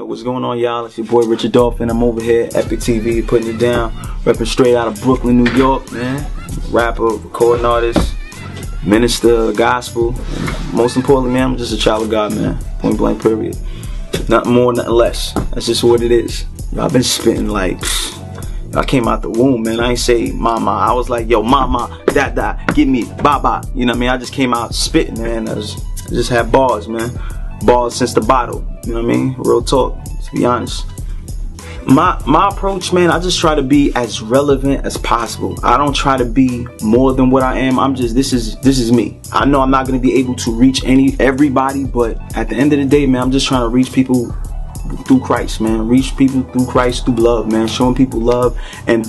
What's going on, y'all? It's your boy Richard Dauphin. I'm over here at Epic TV putting it down, repping straight out of Brooklyn, New York, man. Rapper, recording artist, minister, gospel. Most importantly, man, I'm just a child of God, man. Point blank, period. Nothing more, nothing less. That's just what it is. I've been spitting like, I came out the womb, man. I ain't say mama. I was like, yo, mama, dada, give me, baba. You know what I mean? I just came out spitting, man. I just had bars, man. Bars since the bottle. You know what I mean? Real talk, to be honest. My approach, man, I just try to be as relevant as possible. I don't try to be more than what I am. I'm just, this is me. I know I'm not going to be able to reach everybody, but at the end of the day, man, I'm just trying to reach people through Christ, man. Reach people through Christ, through love, man. Showing people love and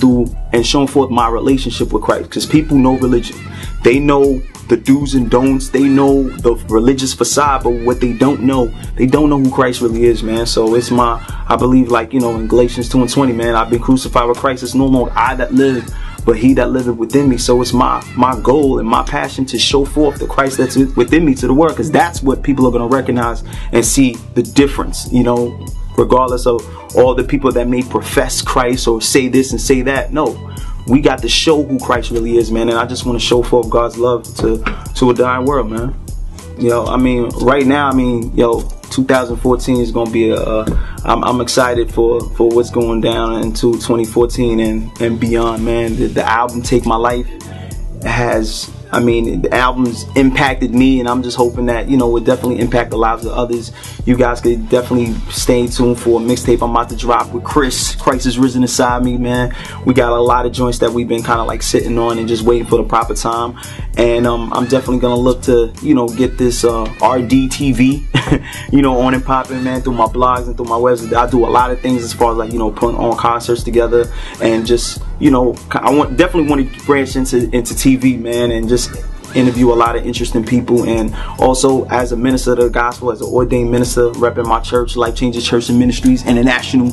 showing forth my relationship with Christ. Because people know religion. They know the do's and don'ts. They know the religious facade, but what they don't know who Christ really is, man. So it's I believe, like, you know, in Galatians 2:20, man, I've been crucified with Christ. It's no longer I that live, but he that liveth within me. So it's my goal and my passion to show forth the Christ that's within me to the world, because that's what people are going to recognize and see the difference, you know, regardless of all the people that may profess Christ or say this and say that. No, we got to show who Christ really is, man. And I just want to show forth God's love to a dying world, man. You know, I mean, right now, I mean, yo, 2014 is going to be I'm excited for what's going down into 2014 and beyond, man. The album Take My Life has, I mean, the album's impacted me, and I'm just hoping that, you know, it definitely impact the lives of others. You guys could definitely stay tuned for a mixtape I'm about to drop with Chris. Christ is risen inside me, man. We got a lot of joints that we've been kind of like sitting on and just waiting for the proper time. And I'm definitely gonna look to, you know, get this RDTV, you know, on and popping, man, through my blogs and through my website. I do a lot of things as far as, like, you know, putting on concerts together and just, you know, I definitely want to branch into TV, man, and just interview a lot of interesting people. And also, as a minister of the gospel, as an ordained minister, repping my church, Life Changing Church and Ministries International,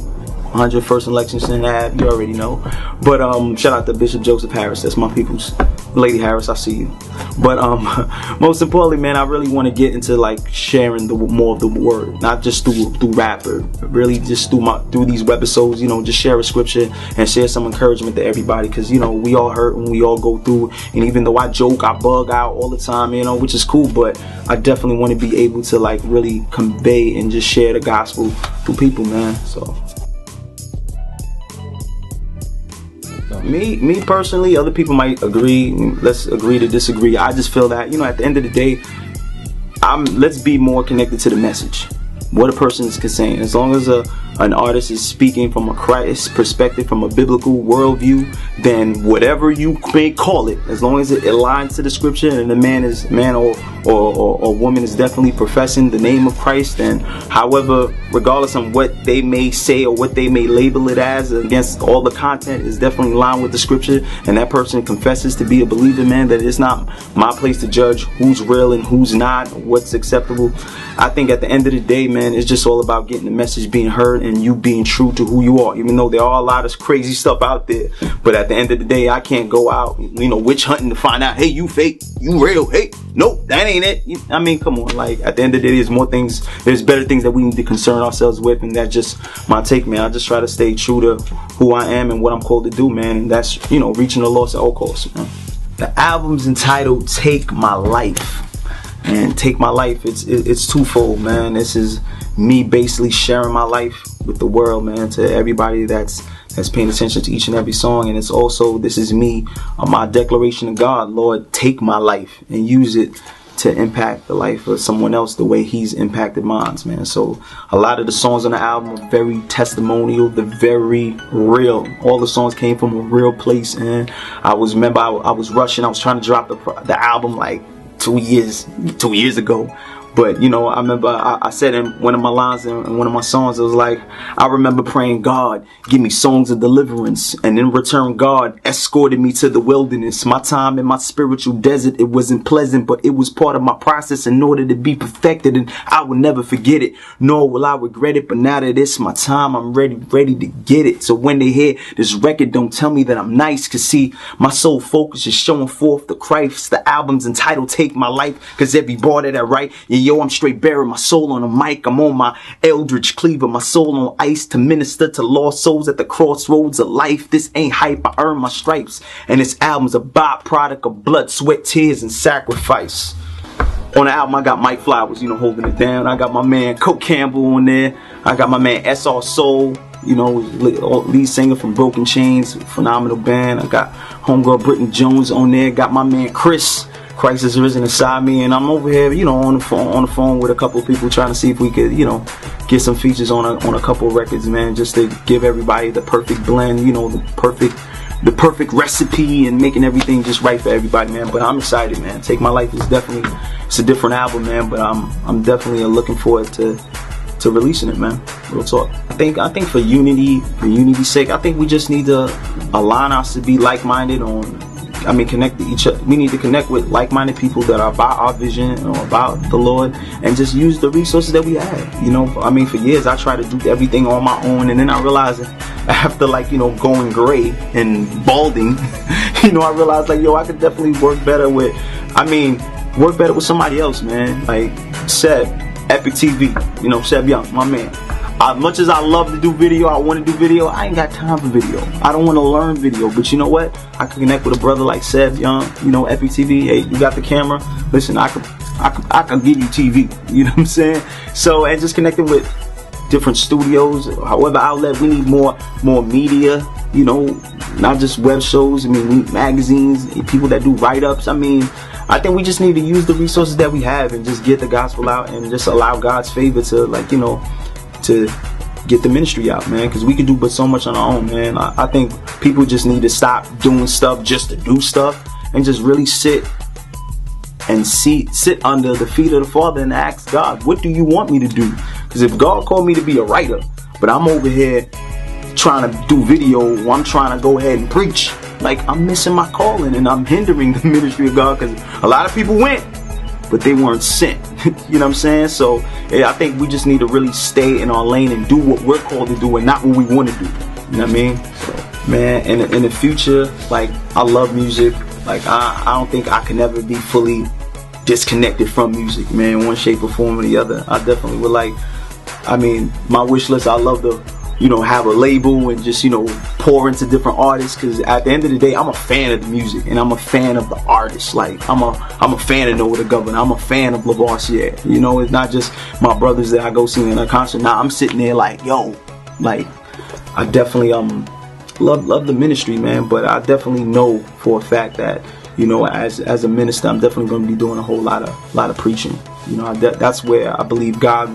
101st in Lexington Ave, you already know. But shout out to Bishop Joseph Harris, that's my people's. Lady Harris, I see you. But most importantly, man, I really want to get into like sharing more of the word, not just through rap, but really just through these webisodes, you know, just share a scripture and share some encouragement to everybody, because, you know, we all hurt and we all go through, and even though I joke, I bug out all the time, you know, which is cool, but I definitely want to be able to like really convey and just share the gospel through people, man. So me personally, other people might agree, let's agree to disagree. I just feel that, you know, at the end of the day, let's be more connected to the message, what a person is saying. As long as an artist is speaking from a Christ perspective, from a biblical worldview, then whatever you may call it, as long as it aligns to the scripture and the man or woman is definitely professing the name of Christ, then however, regardless of what they may say or what they may label it as against all the content, is definitely in line with the scripture, and that person confesses to be a believer, man, that it's not my place to judge who's real and who's not, what's acceptable. I think at the end of the day, man, it's just all about getting the message being heard and you being true to who you are, even though there are a lot of crazy stuff out there. But at the end of the day, I can't go out, you know, witch hunting to find out, hey, you fake, you real, hey, nope, that ain't it. I mean, come on, like, at the end of the day, there's more things, there's better things that we need to concern ourselves with, and that's just my take, man. I just try to stay true to who I am and what I'm called to do, man, and that's, you know, reaching the lost at all costs, man. The album's entitled Take My Life. And Take My Life, it's twofold, man. This is me basically sharing my life with the world, man, to everybody that's paying attention to each and every song. And it's also, this is me, my declaration to God, Lord, take my life and use it to impact the life of someone else the way he's impacted mine, man. So a lot of the songs on the album are very testimonial, they're very real. All the songs came from a real place, and I was rushing, I was trying to drop the album like 2 years ago. But, you know, I remember I said in one of my lines in one of my songs, it was like, I remember praying, God, give me songs of deliverance. And in return, God escorted me to the wilderness. My time in my spiritual desert, it wasn't pleasant, but it was part of my process in order to be perfected. And I will never forget it, nor will I regret it. But now that it's my time, I'm ready to get it. So when they hear this record, don't tell me that I'm nice. Cause see, my sole focus is showing forth the Christ. The album's entitled Take My Life. Cause every bar that I write, yo, I'm straight bearing my soul on the mic. I'm on my eldritch cleaver, my soul on ice to minister to lost souls at the crossroads of life. This ain't hype, I earned my stripes. And this album's a byproduct of blood, sweat, tears, and sacrifice. On the album, I got Mike Flowers, you know, holding it down. I got my man Coke Campbell on there. I got my man SR Soul, you know, lead singer from Broken Chains, phenomenal band. I got homegirl Brittany Jones on there. Got my man Chris, Christ is risen inside me, and I'm over here, you know, on the phone with a couple of people trying to see if we could, you know, get some features on a couple of records, man, just to give everybody the perfect blend, you know, the perfect recipe, and making everything just right for everybody, man. But I'm excited, man. Take My Life is definitely, it's a different album, man, but I'm definitely looking forward to releasing it, man. Real talk. I think for unity's sake, I think we just need to align us to be like-minded connect to each other. We need to connect with like-minded people that are about our vision or about the Lord, and just use the resources that we have. You know, I mean, for years I tried to do everything on my own, and then I realized after, like, you know, going gray and balding, you know, I realized, like, yo, I could definitely work better with somebody else, man. Like Seb, Epic TV, you know, Seb Young, my man. As much as I love to do video, I want to do video, I ain't got time for video. I don't want to learn video, but you know what? I can connect with a brother like Seb Young, you know, Epic TV. Hey, you got the camera? Listen, I can give you TV. You know what I'm saying? So, and just connecting with different studios, however outlet. We need more media, you know, not just web shows. I mean, we need magazines, people that do write-ups. I mean, I think we just need to use the resources that we have and just get the gospel out, and just allow God's favor to, like, you know, to get the ministry out, man, because we can do but so much on our own, man. I think people just need to stop doing stuff just to do stuff, and just really sit under the feet of the Father and ask God, what do you want me to do? Because if God called me to be a writer, but I'm over here trying to do video, or I'm trying to go ahead and preach, like, I'm missing my calling, and I'm hindering the ministry of God, because a lot of people went, but they weren't sent. You know what I'm saying? So yeah, I think we just need to really stay in our lane and do what we're called to do, and not what we want to do. You know what I mean? So, man, in the future, like, I love music. Like, I don't think I can ever be fully disconnected from music, man, one shape or form or the other. I definitely would like, I mean, my wish list, I love to, you know, have a label and just, you know, pour into different artists, because at the end of the day, I'm a fan of the music, and I'm a fan of the artists. Like, I'm a fan of Noah the Governor. I'm a fan of Lavoisier. You know, it's not just my brothers that I go see in a concert. Now I'm sitting there like, yo, like, I definitely love the ministry, man. But I definitely know for a fact that, you know, as a minister, I'm definitely going to be doing a whole lot of preaching. You know, that's where I believe God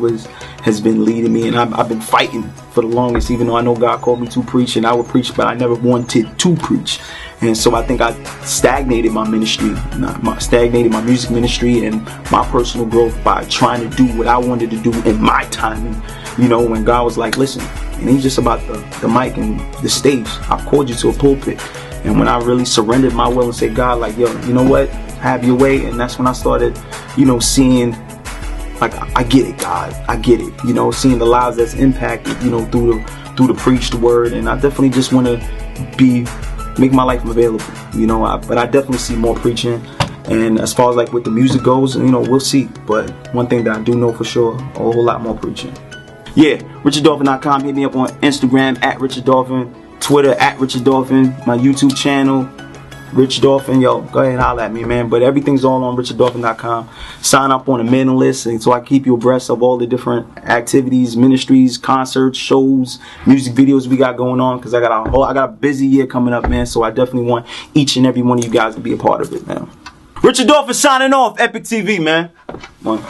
has been leading me, and I've been fighting for the longest. Even though I know God called me to preach, and I would preach, but I never wanted to preach. And so I think I stagnated my ministry, stagnated my music ministry and my personal growth by trying to do what I wanted to do in my timing. You know, when God was like, listen, it ain't just about the mic and the stage. I've called you to a pulpit. And when I really surrendered my will and said, God, like, yo, you know what? Have your way. And that's when I started, you know, seeing, like, I get it, God. I get it. You know, seeing the lives that's impacted, you know, through the preached word. And I definitely just want to make my life available, you know. But I definitely see more preaching. And as far as, like, with the music goes, you know, we'll see. But one thing that I do know for sure, a whole lot more preaching. Yeah, RichardDauphin.com. Hit me up on Instagram at Richard Dauphin. Twitter at Richard Dauphin, my YouTube channel, Rich Dauphin. Yo, go ahead and holler at me, man. But everything's all on RichardDauphin.com. Sign up on the mailing list, and so I keep you abreast of all the different activities, ministries, concerts, shows, music videos we got going on. Because I got a busy year coming up, man. So I definitely want each and every one of you guys to be a part of it, man. Richard Dauphin signing off. Epic TV, man. One.